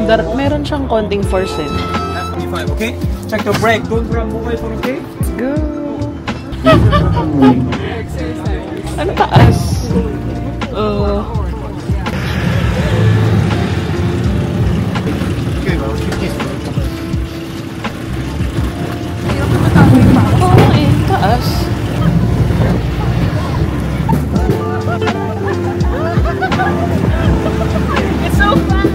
Meron siyang konting force eh. 25, okay? Check the brake. Don't grab mobile phone, okay? Go! Ano taas? Taas. It's so fun!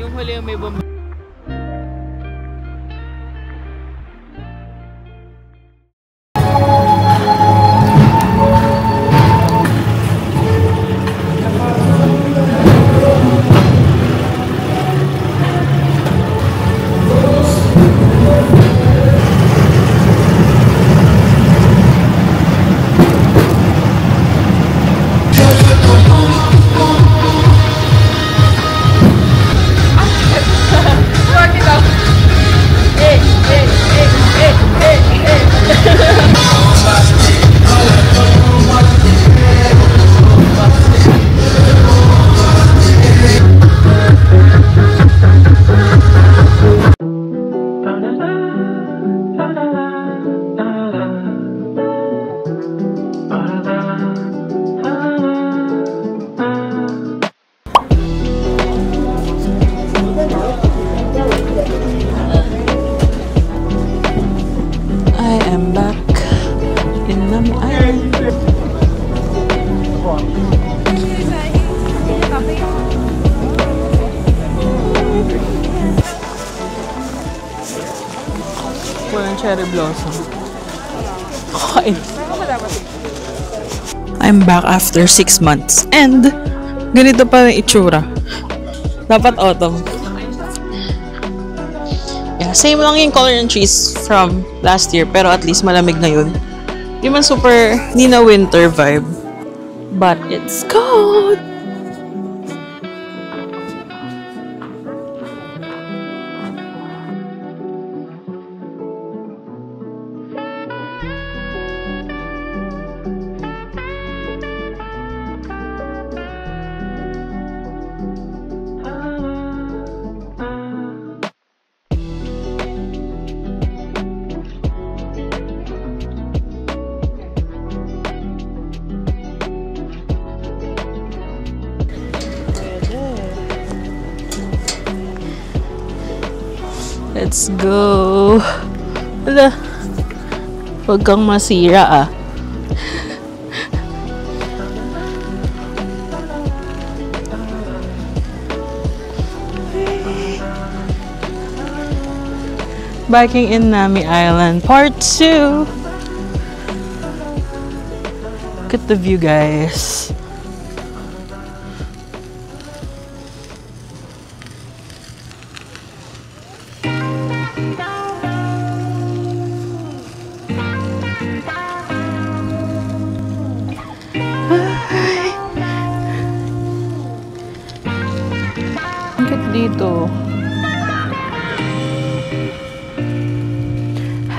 Yung huli yung may bomba. Walang cherry blossom. Okay. I'm back after 6 months. And, ganito pa rin itsura. Dapat autumn. Yeah, same lang yung color ng trees from last year. Pero at least malamig na yun. Di man super, hindi na winter vibe. But it's cold! Let's go. Wala. Huwag kang masira ah. Biking in Nami Island Part 2. Look at the view, guys. Dito.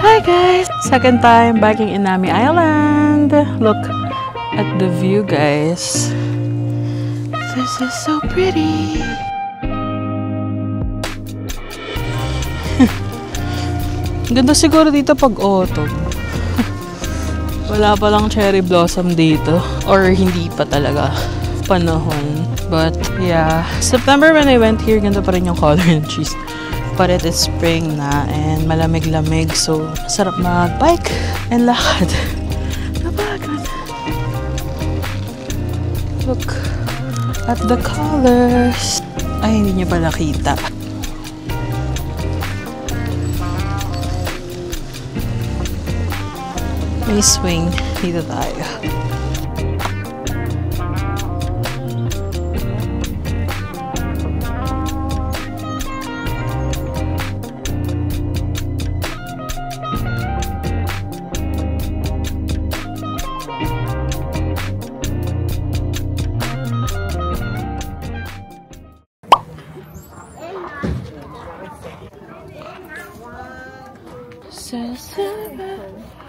Hi guys! Second time biking in Nami Island. Look at the view, guys. This is so pretty. Ganda siguro dito pag autumn. Wala palang cherry blossom dito. Or hindi pa talaga panahon. But yeah, September when I went here, ganda pa rin yung color ng trees. But it is spring na and malamig-lamig. So, sarap mag-bike and lakad. Napagod. Look at the colors. Ay, hindi niya pala kita. May swing. Dito tayo.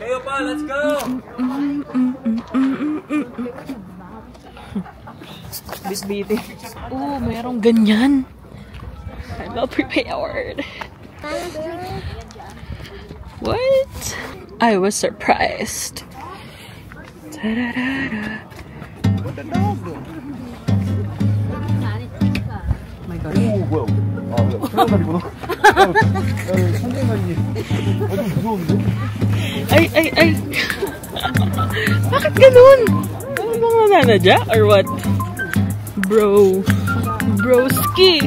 Kayo pa, let's go! Bitbitin. Oh, mayroong ganyan. I'm not prepared. What? I was surprised. Ta-da-da-da. My God. 오, 뭐야? 아, 사람다리구나. 선생님이 좀 무서운데? Ay! Bakit ganun? Ano bang nananadya? Or what? Broski!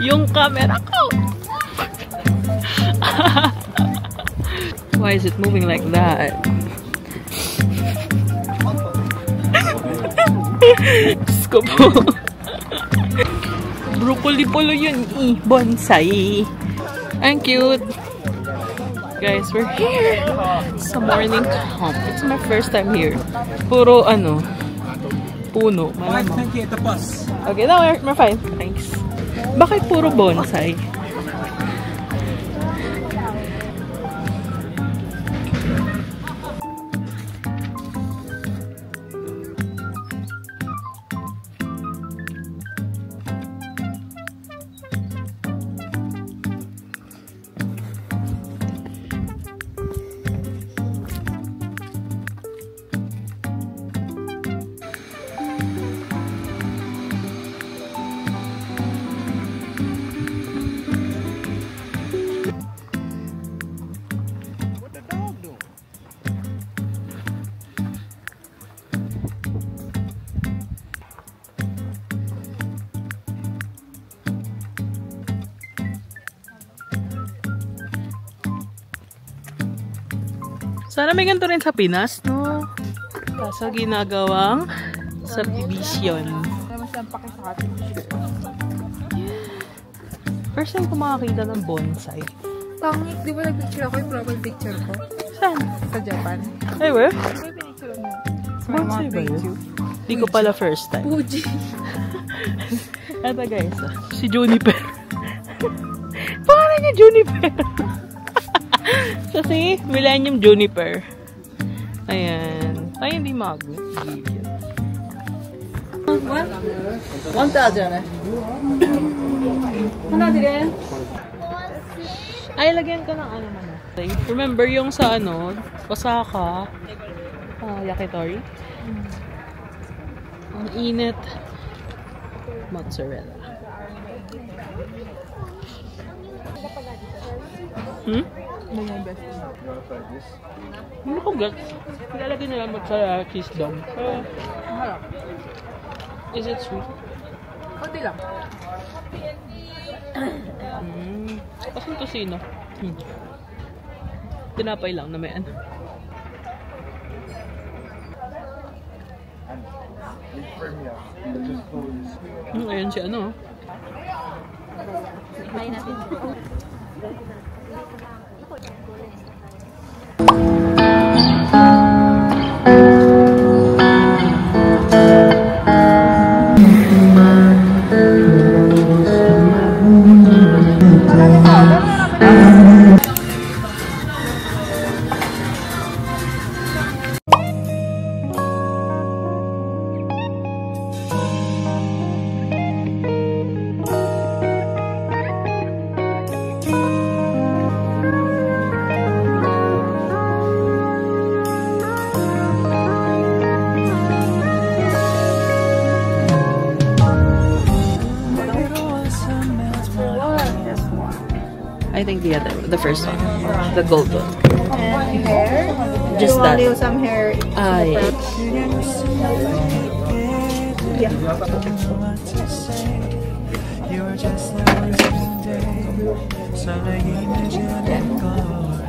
Yung camera ko! Why is it moving like that? Diyos ko po. Broccoli polo yun bonsai. Ang cute. Guys, we're here sa morning camp. It's my first time here. Puro puno. Malamang. Thank you, tapos. Okay, now we're fine. Thanks. Bakit puro bonsai? Sana may ganito rin sa Pinas, no? Kaso ginagawang subdivision. First time ko makakita ng bonsai. Pangit, di ba nag-picture ako yung profile picture ko? Saan? Sa Japan. Ay, where? Di ba pinicture mo? Bonsai ba yun? Di ko pala first time. Fuji. Eto guys, si Juniper. Pangalan niya Juniper. Kasi Millennium Juniper. Ayan. Ay, hindi magnet. Ay, lagyan ko ng ano man. Remember yung sa Osaka yakitori? Ang init. Mozzarella. Hindi ko gets. Nilalagay nila mozzarella cheese dome. Is it sweet? Kunti lang. Kasing tosino. Tinapay lang na may ano. Ayan siya ano. Try natin. take the first one. The gold one. And hair. Just you that. Want some hair. Yeah. Yeah.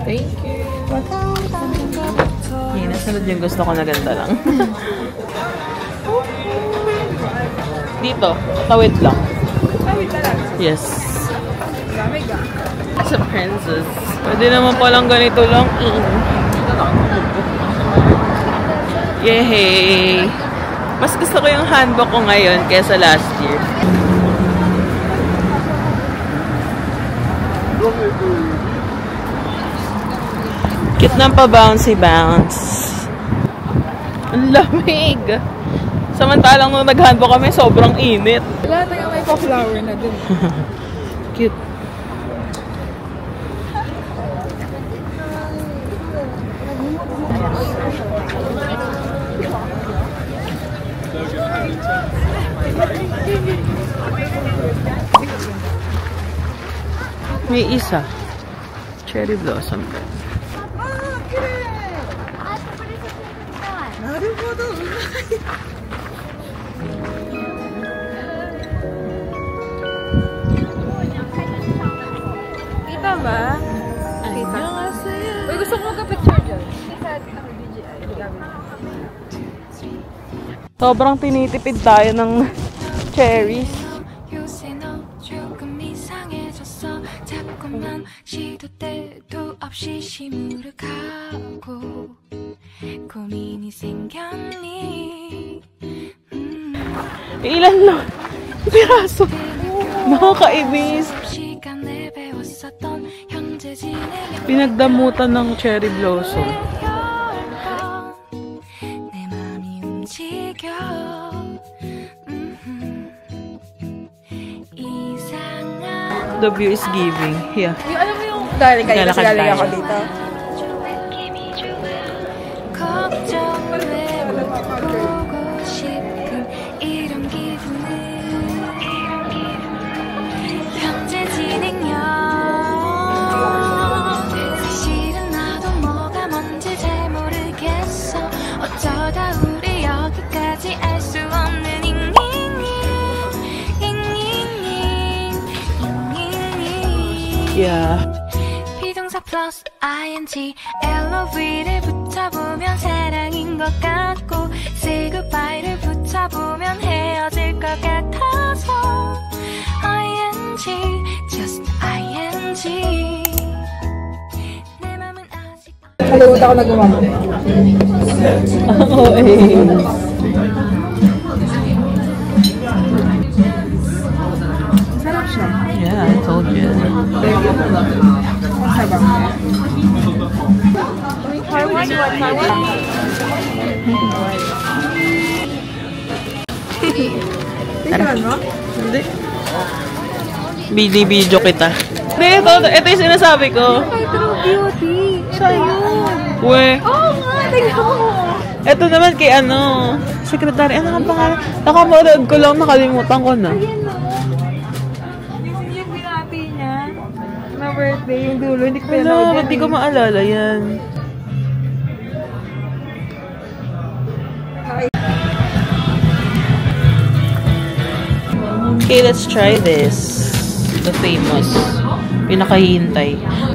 Thank you. Yung nasunod yung gusto ko na ganda lang. Dito, tawid lang. Tawid na lang. Yes. Lamig ah. As a princess. Pwede naman palang ganito lang. Yay! Mas gusto ko yung handbag ko ngayon kaysa last year. Cute ng pa-bouncy-bounce. Ang lamig! Samantalang nung nag-handbag kami, sobrang init. Lahat ng may pa-flower na dun. Cute. May isa. Cherry blossom. Kita ba? Kita. Uy, gusto ko magka-picture dyan. Sobrang tinitipid tayo ng cherries. 시도 때도 없이 시무룩하고 고민이 생겼니 Ilan lang? Piraso. Nakakainis. 시간을 배웠었던 현재 진행형 Pinagdamutan ng cherry blossom. 내 맘이 움직여 이상한 The view is giving. Yeah. Yung alam mo yung galing kayo kasi Lalakad galing tayo. ako dito. 걱정 왜 보고 싶은 이런 기분은 현재 진행형 사실은 나도 뭐가 뭔지 잘 모르겠어 어쩌다 우리 여기까지 알 수 없는 Yeah. 비동사 플러스 ing LOV를 붙여보면 사랑인 것 같고 say goodbye를 붙여보면 헤어질 것 같아서 ing just ing 내 맘은 아직 Nakalimutan ako na gumamit. Oo eh. Sarap siya. Yeah, I told you. Sarap. Taiwan, Taiwan. Tingnan mo? Hindi. Bidi-video kita. Hindi, ito yung sinasabi ko. Ay, true beauty. Siya yun. We. Oo nga, tingnan mo. Ito naman kay secretary. Ano ang pangalan? Nakamanood ko lang, nakalimutan ko na. Ayan o. Yung binati niya. Na birthday, yung dulo. Hindi ko Wala, pinanood ba't di ko maalala yan? Okay, let's try this. The famous. Pinakahihintay. Ano?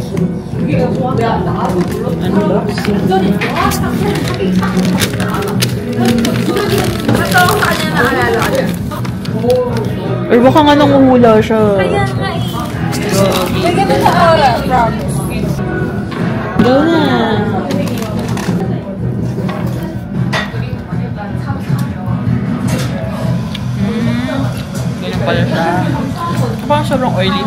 Ito ang kanya naalala ko dyan. Or baka nga nanguhula siya. Ayan nga eh. May ganun sa aura, promise. Go na. Ganyan pala siya. Parang sobrang oily.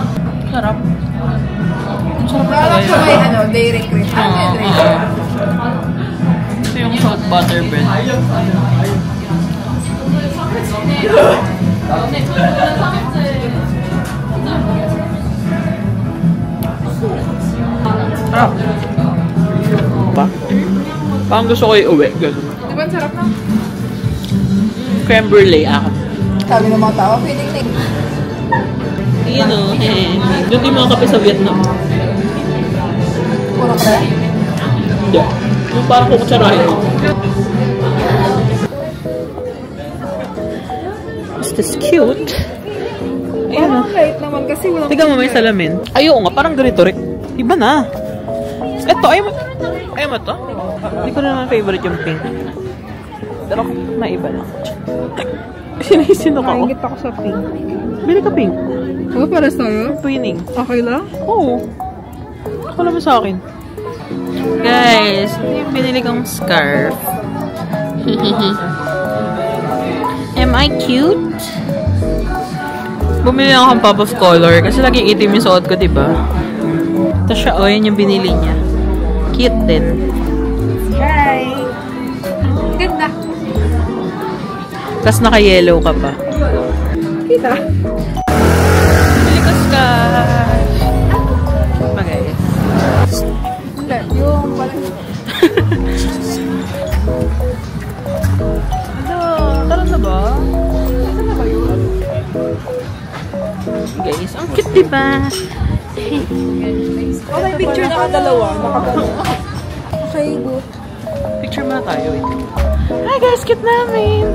Sarap. Ang sarap na Parang siya may dairy cream. Ito yung salt butter bread. Sarap. Ba? Parang gusto ko i-uwi. Ganun. Di ba ang sarap na? Creme brulee ako. Sabi ng mga tao, feeling like. Doon yung mga kape sa Vietnam. Yeah. Yung parang kukutsarahin mo. Is this cute? Ayan Parang light naman kasi walang... Tignan mo may salamin. Ay, oo nga, parang ganito rin. Iba na. Eto, ayaw mo to? Hindi ko na naman favorite yung pink. Pero maiba lang. Sinaisin ako. Nakaingit ako sa pink. Bili ka pink. Oo, para sa'yo? Twinning. Okay lang? Oo. Wala mo sa akin. Guys, ito yung binili kong scarf. Am I cute? Bumili ako ng pop of color kasi lagi itim yung suot ko, diba? Ito siya, oh, yun yung binili niya. Cute din. Hi! Ganda. Tapos naka-yellow ka pa. Kita. Bili ko scarf. Ba guys? Hindi, yung parang... Tara na ba? Saan na ba yun? Guys, ang cute diba? Oh, may picture nakadalawa. Okay, good. Picture muna tayo. Wait. Hi guys, cute namin!